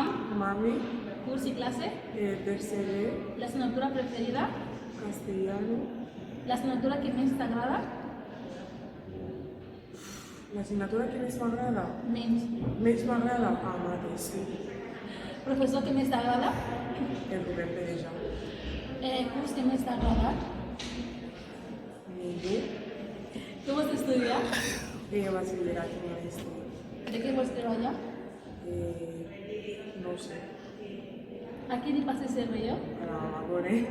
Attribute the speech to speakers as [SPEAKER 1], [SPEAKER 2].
[SPEAKER 1] Mami,
[SPEAKER 2] curs i classe,
[SPEAKER 1] tercer B,
[SPEAKER 2] l'assignatura preferida,
[SPEAKER 1] castellano,
[SPEAKER 2] l'assignatura que més t'agrada,
[SPEAKER 1] l'assignatura que més m'agrada.
[SPEAKER 2] menys,
[SPEAKER 1] Més m'agrada? Mates, sí.
[SPEAKER 2] professor que més t'agrada,
[SPEAKER 1] El Rubén Pereja.
[SPEAKER 2] curs que més t'agrada,
[SPEAKER 1] Ningú.
[SPEAKER 2] què vols estudiar,
[SPEAKER 1] Batxillerat i maestria.
[SPEAKER 2] de què vols treballar,
[SPEAKER 1] No ho sé.
[SPEAKER 2] a qui li passes el millor,
[SPEAKER 1] A la Magone.